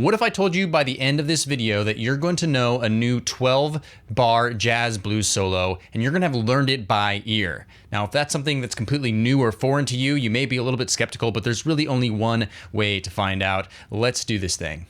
What if I told you by the end of this video that you're going to know a new 12-bar jazz blues solo and you're going to have learned it by ear? Now, if that's something that's completely new or foreign to you, you may be a little bit skeptical, but there's really only one way to find out. Let's do this thing.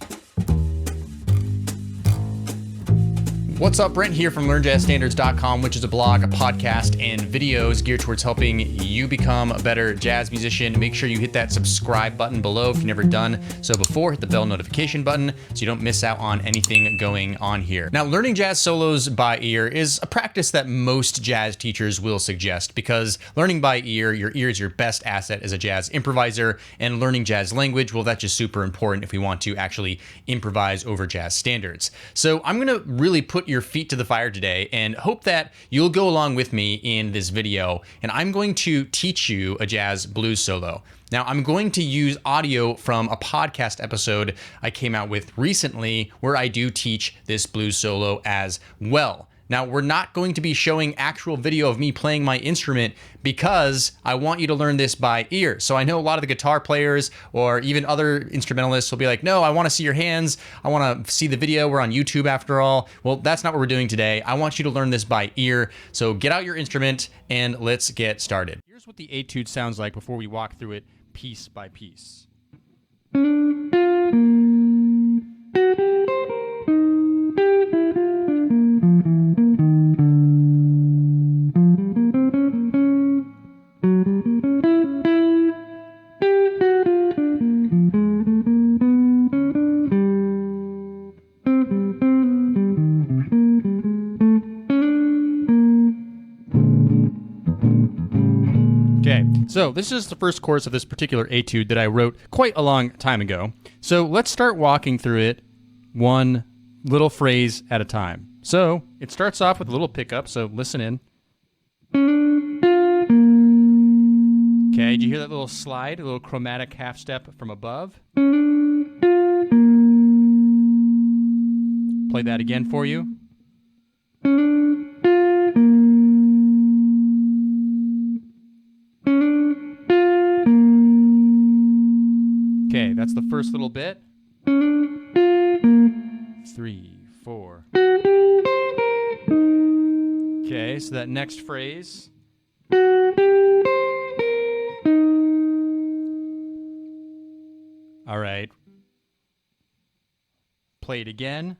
What's up, Brent here from LearnJazzStandards.com, which is a blog, a podcast, and videos geared towards helping you become a better jazz musician. Make sure you hit that subscribe button below if you've never done so before. Hit the bell notification button so you don't miss out on anything going on here. Now, learning jazz solos by ear is a practice that most jazz teachers will suggest because learning by ear, your ear is your best asset as a jazz improviser, and learning jazz language, well, that's just super important if we want to actually improvise over jazz standards. So I'm going to really put your feet to the fire today and hope that you'll go along with me in this video, and I'm going to teach you a jazz blues solo. Now, I'm going to use audio from a podcast episode I came out with recently where I do teach this blues solo as well. Now, we're not going to be showing actual video of me playing my instrument because I want you to learn this by ear. So I know a lot of the guitar players or even other instrumentalists will be like, no, I want to see your hands. I want to see the video. We're on YouTube after all. Well, that's not what we're doing today. I want you to learn this by ear. So get out your instrument and let's get started. Here's what the etude sounds like before we walk through it piece by piece. Okay, so this is the first chorus of this particular etude that I wrote quite a long time ago. So let's start walking through it one little phrase at a time. So it starts off with a little pickup, so listen in. Okay, did you hear that little slide, a little chromatic half step from above? Play that again for you. Okay, that's the first little bit. 3, 4. Okay, so that next phrase. All right. Play it again.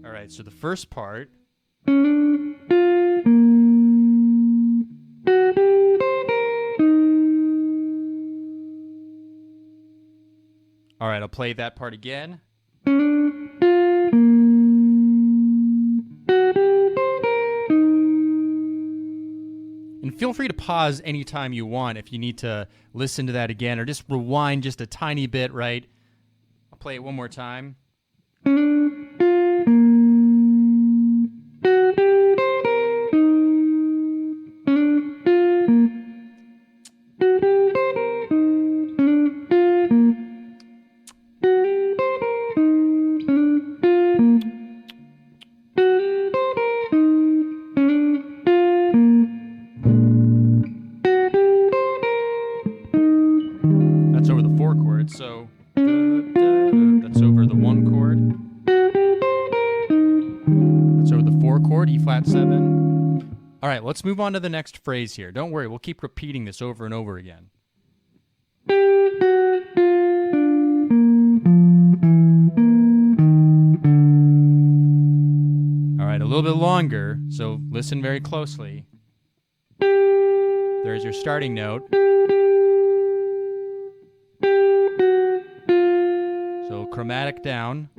All right, so the first part. All right, I'll play that part again. And feel free to pause anytime you want if you need to listen to that again, or just rewind just a tiny bit, right? I'll play it one more time. That's over the 4 chords, so that's over the 1 chord. That's over the 4 chord, E flat 7. All right, let's move on to the next phrase here. Don't worry, we'll keep repeating this over and over again. All right, a little bit longer, so listen very closely. There's your starting note. So chromatic down.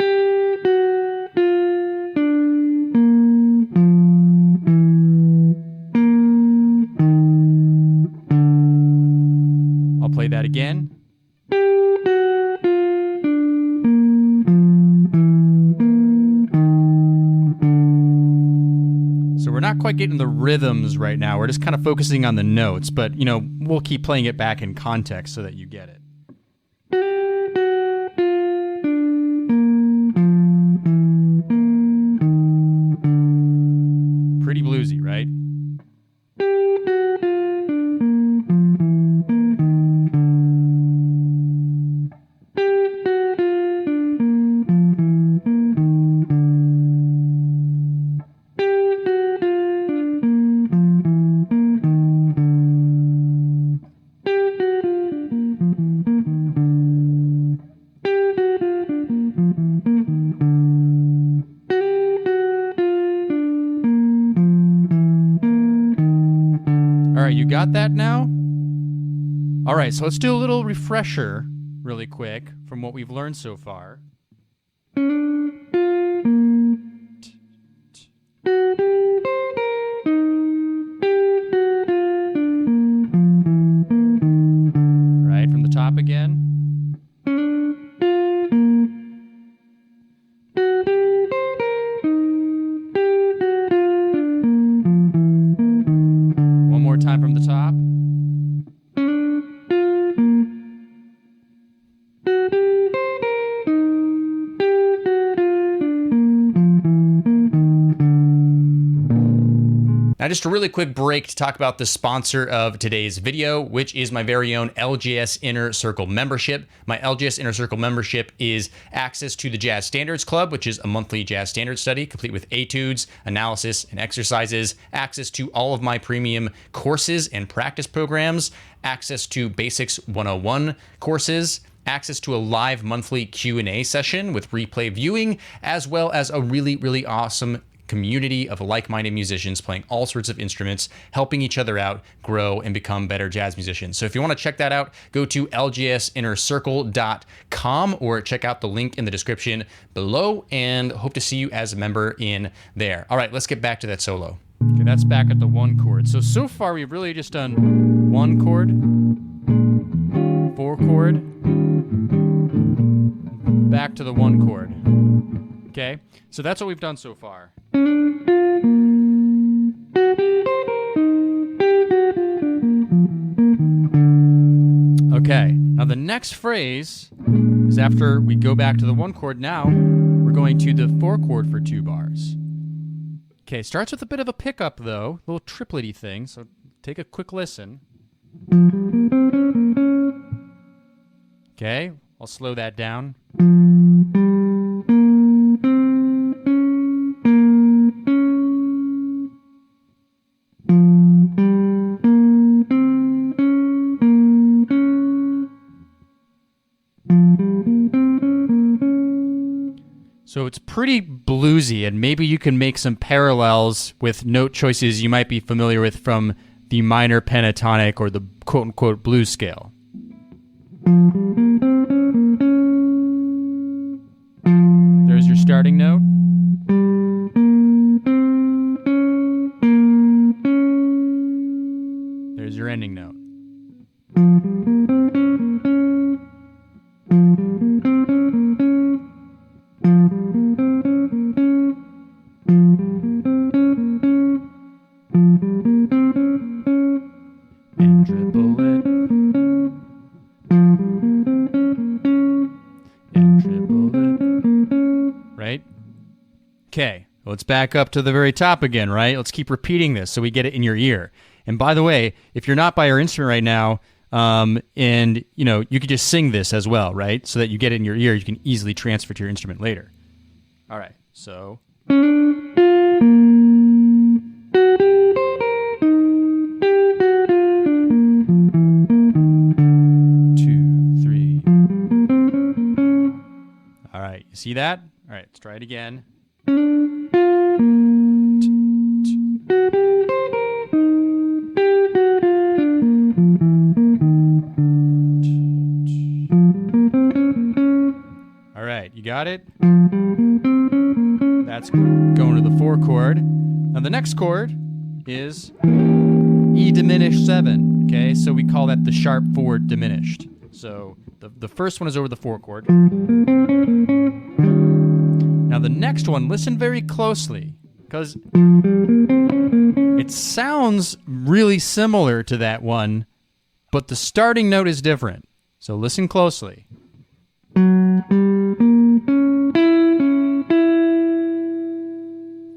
I'll play that again. So we're not quite getting the rhythms right now. We're just kind of focusing on the notes, but, you know, we'll keep playing it back in context so that you get it. pretty bluesy, right? All right, you got that now? All right, so let's do a little refresher really quick from what we've learned so far. Right, from the top again. One more time from the top. Now, just a really quick break to talk about the sponsor of today's video, which is my very own LJS Inner Circle membership. My LJS Inner Circle membership is access to the Jazz Standards Club, which is a monthly jazz standards study, complete with etudes, analysis, and exercises, access to all of my premium courses and practice programs, access to Basics 101 courses, access to a live monthly Q&A session with replay viewing, as well as a really, really awesome community of like-minded musicians playing all sorts of instruments, helping each other out, grow, and become better jazz musicians. So if you want to check that out, go to ljsinnercircle.com or check out the link in the description below, and hope to see you as a member in there. All right, let's get back to that solo. Okay, that's back at the one chord. So far we've really just done one chord, four chord, back to the one chord. Okay, so that's what we've done so far. Okay, now the next phrase is after we go back to the one chord. Now we're going to the four chord for 2 bars. Okay, starts with a bit of a pickup though, a little triplet-y thing, so take a quick listen. Okay, I'll slow that down. So it's pretty bluesy, and maybe you can make some parallels with note choices you might be familiar with from the minor pentatonic or the quote-unquote blues scale. There's your starting note. There's your ending note. And triple it. And triple it. Right? Okay, let's back up to the very top again, right? Let's keep repeating this so we get it in your ear. And by the way, if you're not by your instrument right now, and you know, you could just sing this as well, right? So that you get it in your ear, you can easily transfer to your instrument later. All right, so. 2, 3. All right, you see that? All right, let's try it again. All right, you got it? That's going to the 4 chord. Now the next chord is E diminished 7. Okay, so we call that the sharp 4 diminished. So the first one is over the 4 chord. Now the next one, listen very closely, because it sounds really similar to that one, but the starting note is different. So listen closely.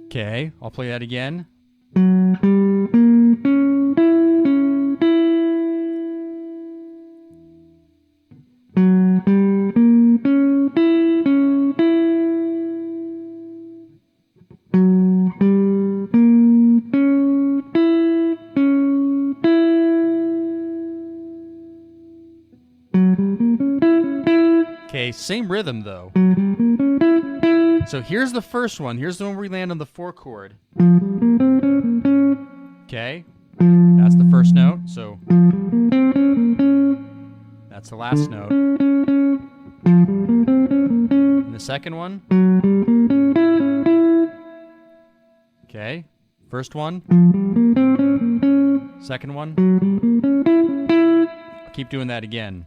Okay, I'll play that again. same rhythm though. So here's the first one. Here's the one where we land on the 4 chord. Okay, that's the first note. So that's the last note. And the second one. Okay, first one. Second one. I'll keep doing that again.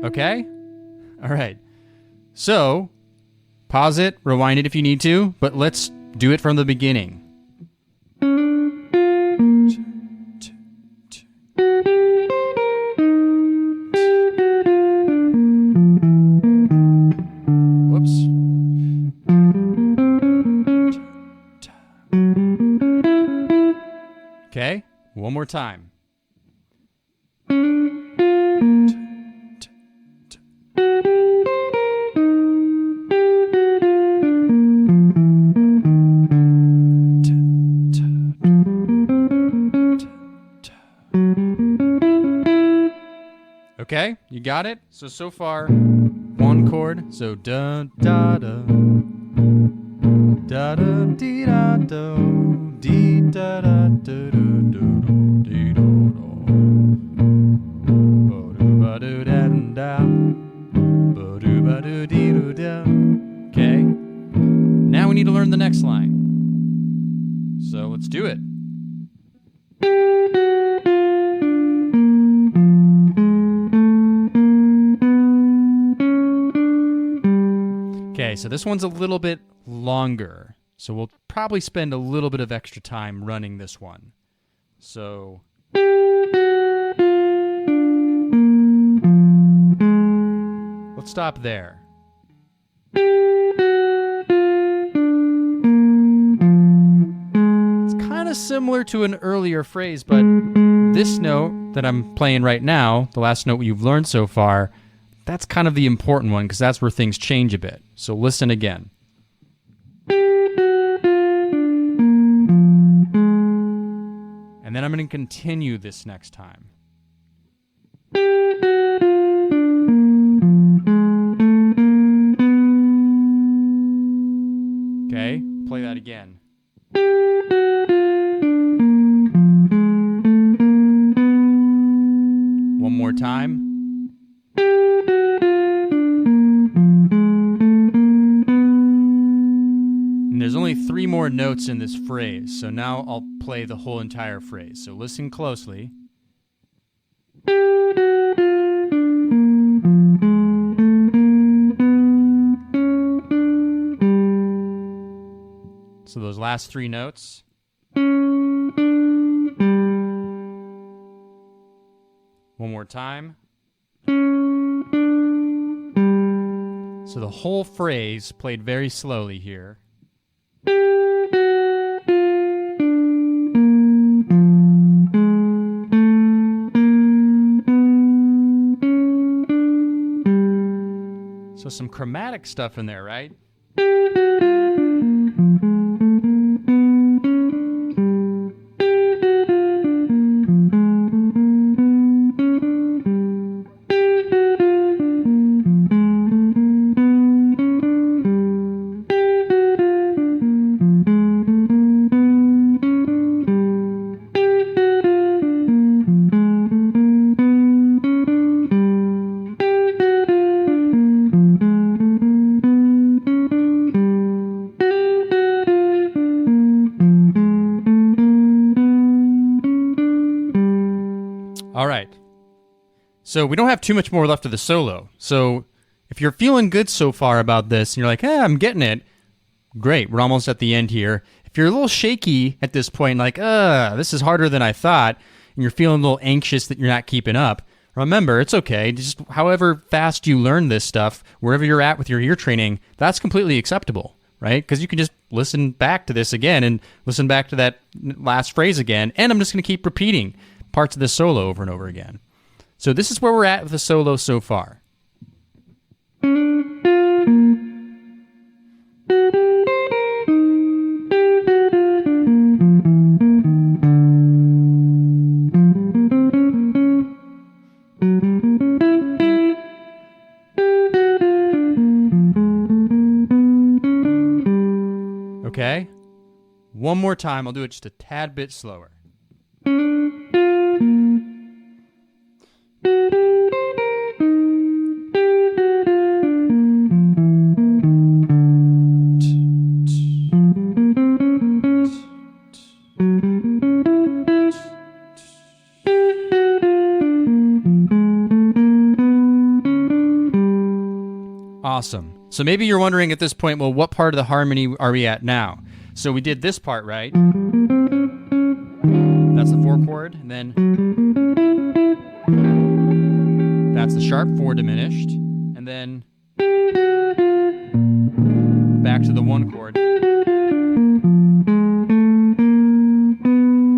Okay? All right. So, pause it, rewind it if you need to, but let's do it from the beginning. Whoops. Okay, one more time. Okay, you got it? So far, one chord. So da da da da da dee da do dee da da do do do dee do do ba do da da ba do ba do dee do da. Okay, now we need to learn the next line. So let's do it. Okay, so this one's a little bit longer, so we'll probably spend a little bit of extra time running this one. So let's stop there. It's kind of similar to an earlier phrase, but this note that I'm playing right now, the last note you've learned so far, that's kind of the important one because that's where things change a bit. So listen again. And then I'm going to continue this next time. Okay, play that again. One more time. There's only 3 more notes in this phrase, so now I'll play the whole entire phrase. So listen closely. So those last 3 notes. One more time. So the whole phrase played very slowly here. So some chromatic stuff in there, right? All right. So we don't have too much more left of the solo. So if you're feeling good so far about this and you're like, hey, I'm getting it, Great. We're almost at the end here. If you're a little shaky at this point, like, this is harder than I thought, and you're feeling a little anxious that you're not keeping up, remember, it's okay. Just however fast you learn this stuff, wherever you're at with your ear training, that's completely acceptable, right? Because you can just listen back to this again and listen back to that last phrase again, and I'm just going to keep repeating parts of the solo over and over again. So this is where we're at with the solo so far. Okay? One more time. I'll do it just a tad bit slower. Awesome. So maybe you're wondering at this point, well, what part of the harmony are we at now? So we did this part, right? That's the 4 chord, and then that's the sharp 4 diminished, and then back to the 1 chord.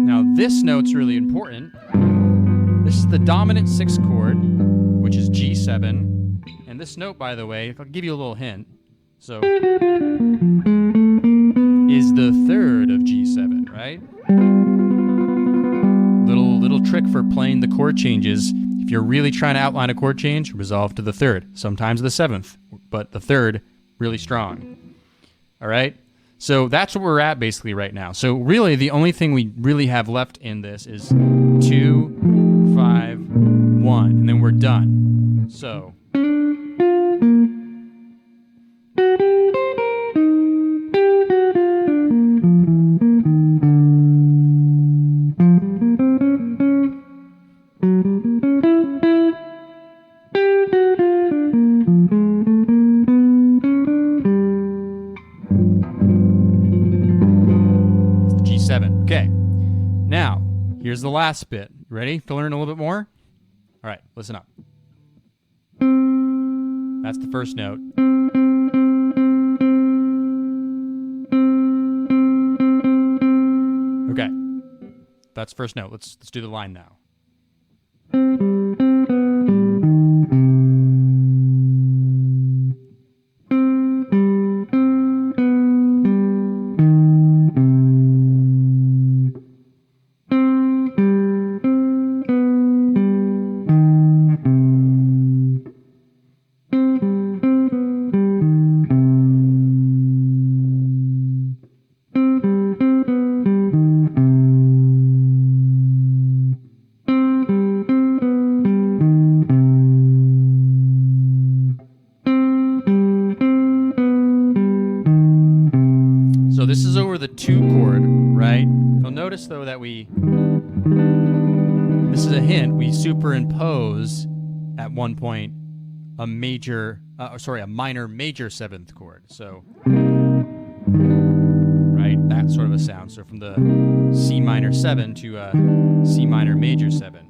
Now this note's really important. This is the dominant 6 chord, which is G7. And this note, by the way, if I'll give you a little hint, so is the 3rd of G7, right? Little trick for playing the chord changes. If you're really trying to outline a chord change, resolve to the 3rd, sometimes the 7th, but the 3rd really strong. All right? So that's what we're at basically right now. So really the only thing we really have left in this is 2, 5, 1, and then we're done. So okay, now, here's the last bit. Ready to learn a little bit more? All right, listen up. That's the first note. Okay, that's first note. Let's do the line now. So this is over the 2 chord, right? You'll notice though that this is a hint, we superimpose at one point a minor major 7th chord. So, right, that sort of a sound. So from the C minor 7 to a C minor major 7.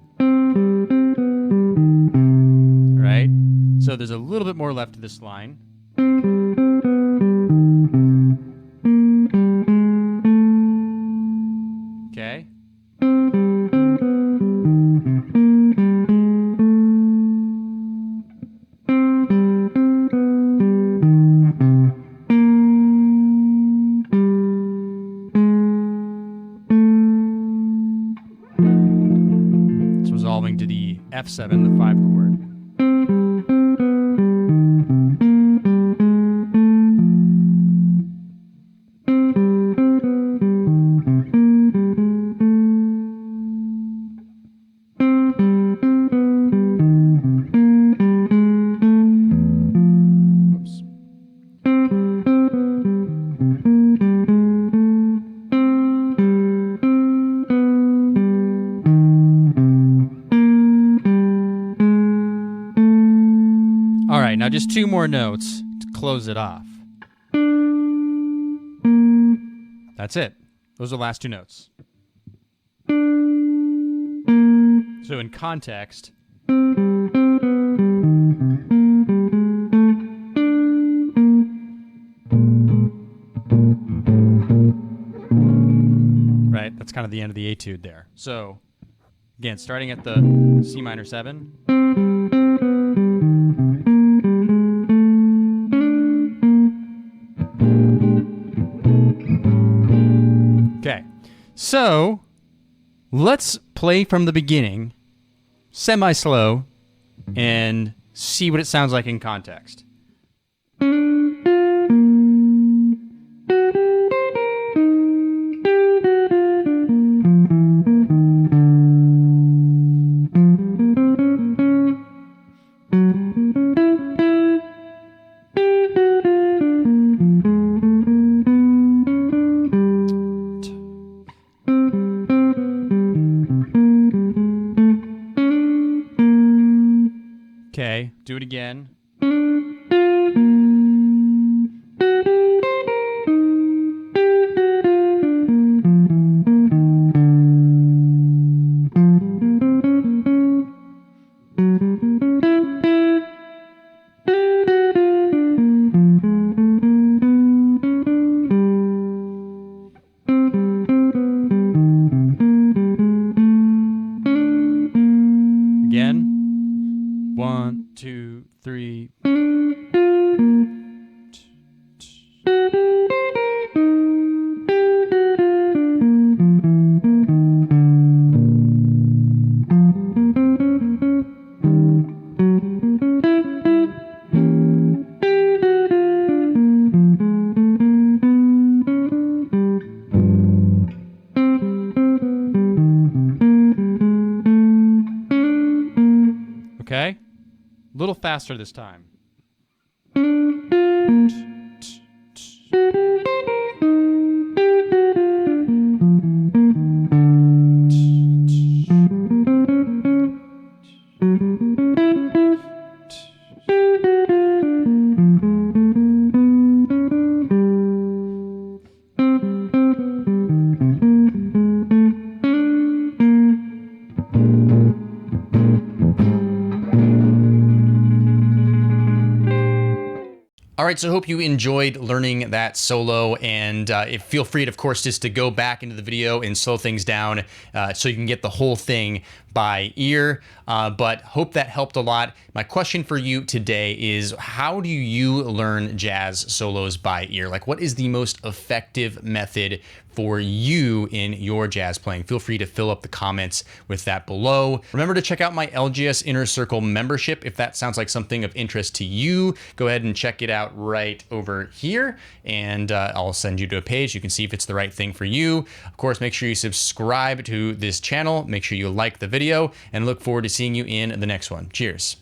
Right? So there's a little bit more left to this line. Okay. It's resolving to the F7, the 5 chord. All right, now just 2 more notes to close it off. That's it. Those are the last two notes. So in context, right? That's kind of the end of the etude there. So again, starting at the C minor 7. Okay. So let's play from the beginning, semi-slow, and see what it sounds like in context. Okay, do it again. Again. 1, 2, 3. Okay? A little faster this time. All right, so I hope you enjoyed learning that solo, and feel free, of course, just to go back into the video and slow things down so you can get the whole thing by ear, but hope that helped a lot. My question for you today is, how do you learn jazz solos by ear? Like, what is the most effective method for you in your jazz playing? Feel free to fill up the comments with that below. Remember to check out my LJS Inner Circle membership. If that sounds like something of interest to you, go ahead and check it out right over here, and I'll send you to a page. You can see if it's the right thing for you. Of course, make sure you subscribe to this channel. Make sure you like the video, and look forward to seeing you in the next one. Cheers.